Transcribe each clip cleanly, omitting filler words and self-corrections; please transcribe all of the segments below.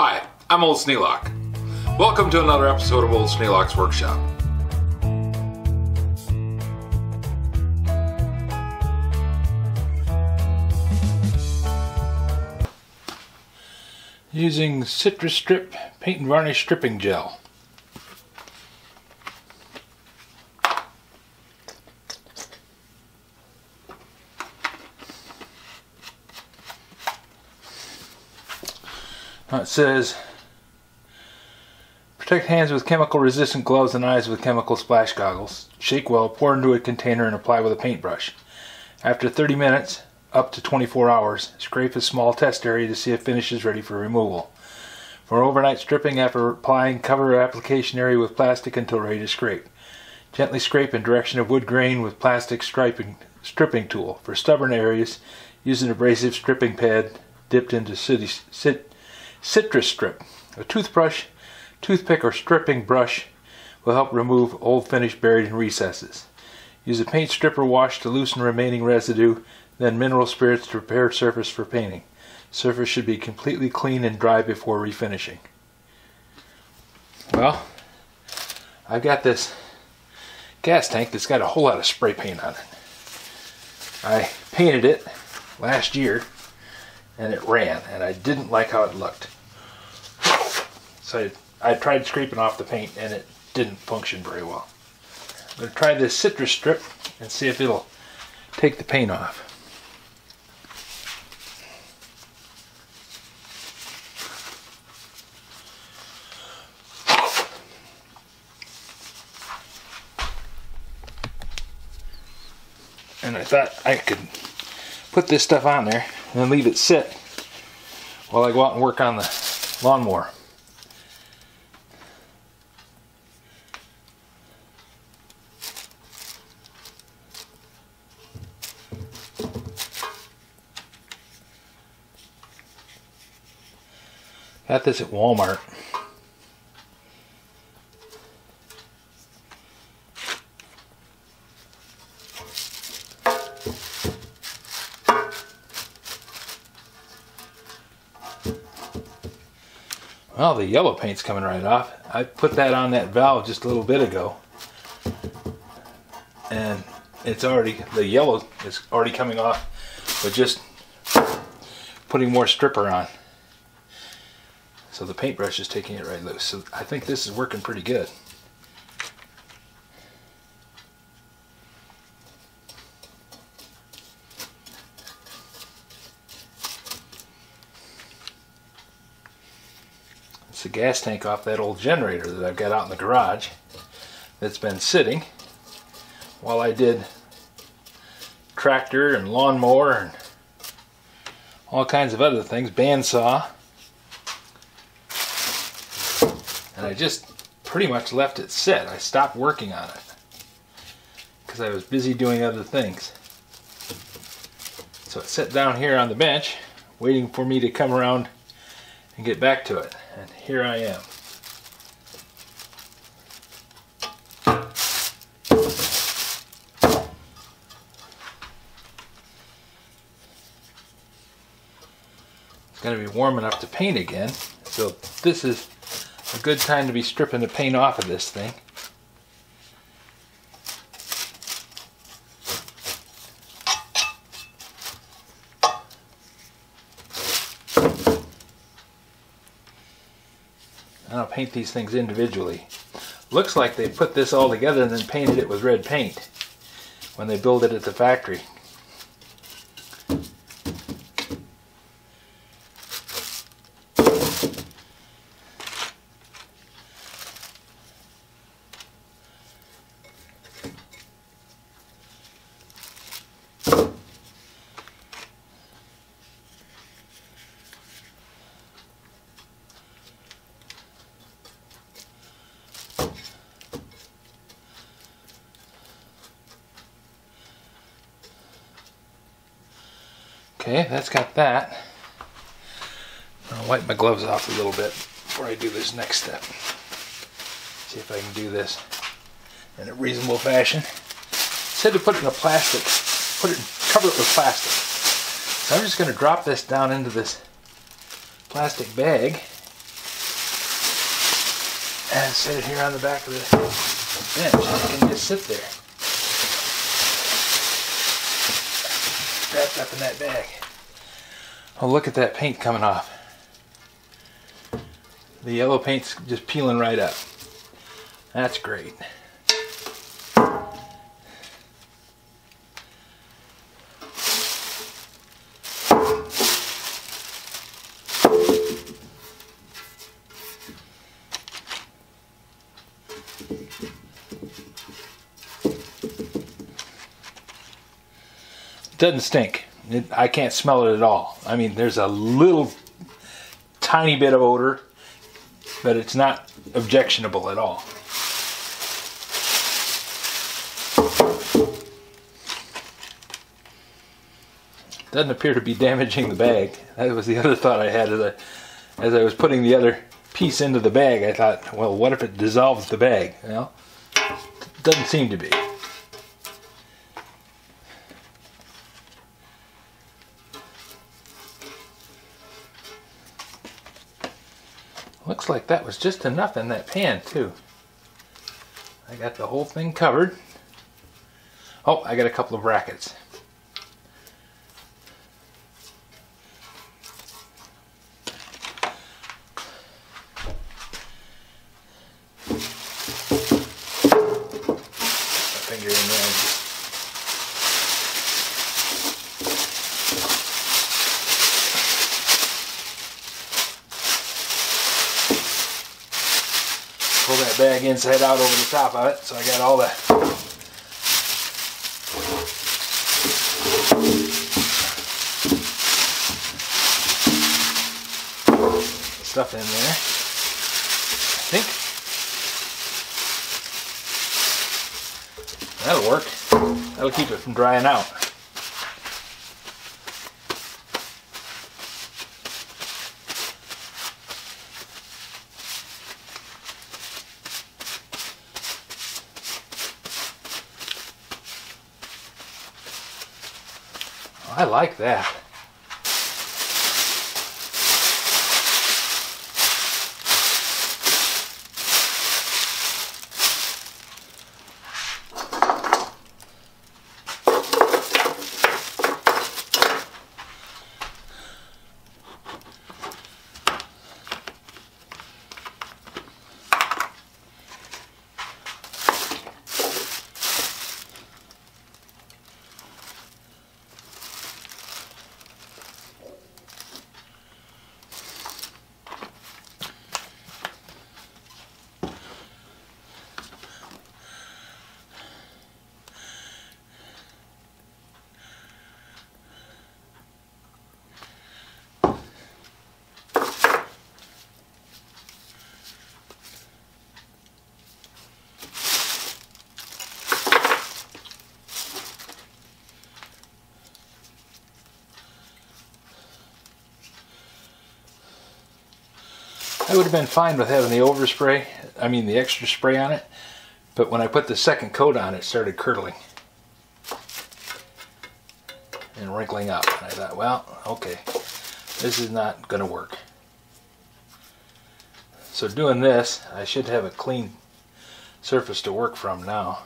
Hi, I'm Old Sneelock. Welcome to another episode of Old Sneelock's Workshop. Using CitriStrip paint and varnish stripping gel. It says, protect hands with chemical resistant gloves and eyes with chemical splash goggles. Shake well, pour into a container and apply with a paintbrush. After 30 minutes, up to 24 hours, scrape a small test area to see if finish is ready for removal. For overnight stripping, after applying, cover application area with plastic until ready to scrape. Gently scrape in direction of wood grain with plastic stripping tool. For stubborn areas, use an abrasive stripping pad dipped into CitriStrip. A toothbrush, toothpick, or stripping brush will help remove old finish buried in recesses. Use a paint stripper wash to loosen remaining residue, then mineral spirits to prepare surface for painting. Surface should be completely clean and dry before refinishing. Well, I've got this gas tank that's got a whole lot of spray paint on it. I painted it last year and it ran, and I didn't like how it looked. So I tried scraping off the paint and it didn't function very well. I'm going to try this CitriStrip and see if it'll take the paint off. And I thought I could put this stuff on there and then leave it sit while I go out and work on the lawnmower. Got this at Walmart. Well, the yellow paint's coming right off. I put that on that valve just a little bit ago, and it's already, the yellow is already coming off with just putting more stripper on. So the paintbrush is taking it right loose. So I think this is working pretty good. It's a gas tank off that old generator that I've got out in the garage that's been sitting while I did tractor and lawnmower and all kinds of other things, bandsaw. And I just pretty much left it sit. I stopped working on it because I was busy doing other things. So it sat down here on the bench waiting for me to come around and get back to it. And here I am. It's going to be warm enough to paint again. So this is a good time to be stripping the paint off of this thing. And I'll paint these things individually. Looks like they put this all together and then painted it with red paint when they build it at the factory. Okay, that's got that. I'll wipe my gloves off a little bit before I do this next step. See if I can do this in a reasonable fashion. It said to put it in a plastic, cover it with plastic. So I'm just going to drop this down into this plastic bag and set it here on the back of the bench. It can just sit there, wrapped up in that bag. Oh, look at that paint coming off. The yellow paint's just peeling right up. That's great. It doesn't stink. I can't smell it at all. I mean, there's a little tiny bit of odor, but it's not objectionable at all. Doesn't appear to be damaging the bag. That was the other thought I had as I was putting the other piece into the bag. I thought, well, what if it dissolves the bag? Well, it doesn't seem to be. Looks like that was just enough in that pan too. I got the whole thing covered. Oh, I got a couple of brackets. Finger in there. Pull that bag inside out over the top of it, so I got all the stuff in there. I think that'll work. That'll keep it from drying out. I like that. I would have been fine with having the overspray, the extra spray on it, but when I put the second coat on, it started curdling and wrinkling up. And I thought, well, okay, this is not going to work. So doing this, I should have a clean surface to work from now.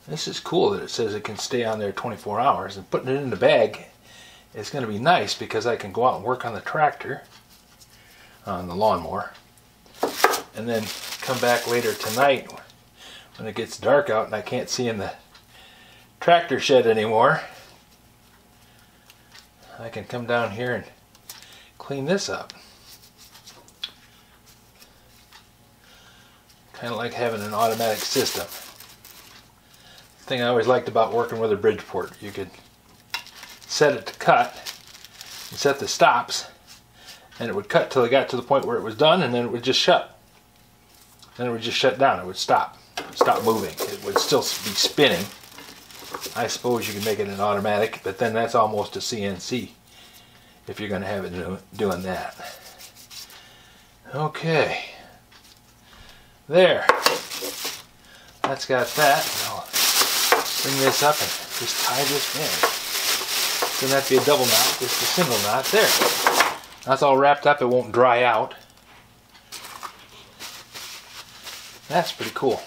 This is cool that it says it can stay on there 24 hours, and putting it in the bag is going to be nice because I can go out and work on the tractor, on the lawnmower, and then come back later tonight when it gets dark out and I can't see in the tractor shed anymore. I can come down here and clean this up. Kind of like having an automatic system. The thing I always liked about working with a Bridgeport, you could set it to cut and set the stops, and it would cut till it got to the point where it was done, and then it would just shut. Then it would just shut down. It would stop moving. It would still be spinning. I suppose you could make it an automatic, but then that's almost a CNC if you're going to have it doing that. Okay, there. That's got that. I'll bring this up and just tie this in. Doesn't have to be a double knot, just a single knot. There. That's all wrapped up, it won't dry out. That's pretty cool.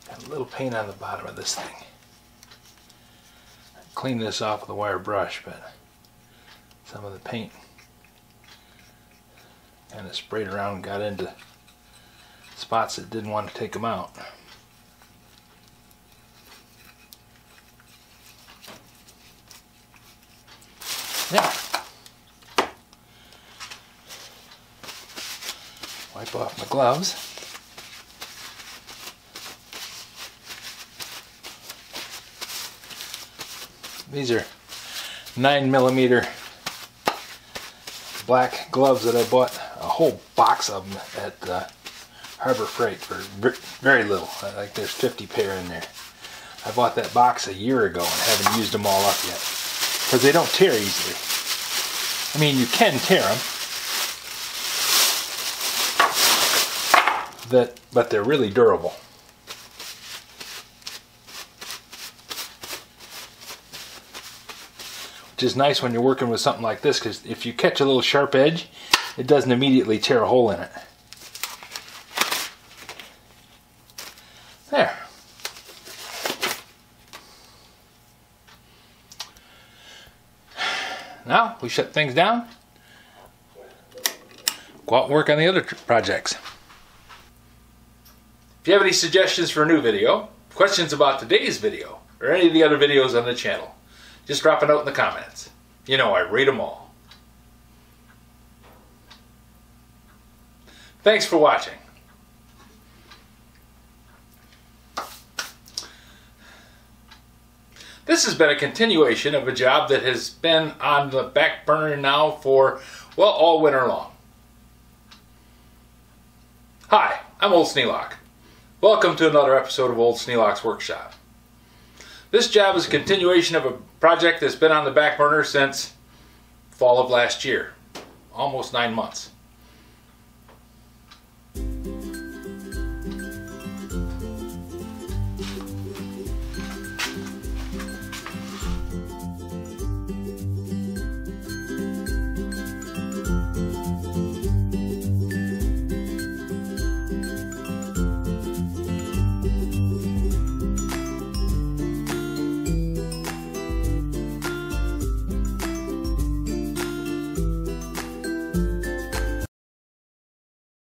Got a little paint on the bottom of this thing. Clean this off with a wire brush, but some of the paint kind of sprayed around and got into spots that didn't want to take them out. Yeah. Wipe off my gloves. These are 9mm black gloves that I bought a whole box of them at Harbor Freight for very little. Like there's 50 pair in there. I bought that box a year ago and haven't used them all up yet because they don't tear easily. I mean, you can tear them, but they're really durable. Which is nice when you're working with something like this, because if you catch a little sharp edge, it doesn't immediately tear a hole in it. There. Now we shut things down. Go out and work on the other projects. If you have any suggestions for a new video, questions about today's video, or any of the other videos on the channel, just drop a note in the comments. You know I read them all. Thanks for watching. This has been a continuation of a job that has been on the back burner now for, well, all winter long. Hi, I'm Old Sneelock. Welcome to another episode of Old Sneelock's Workshop. This job is a continuation of a project that's been on the back burner since fall of last year. Almost 9 months.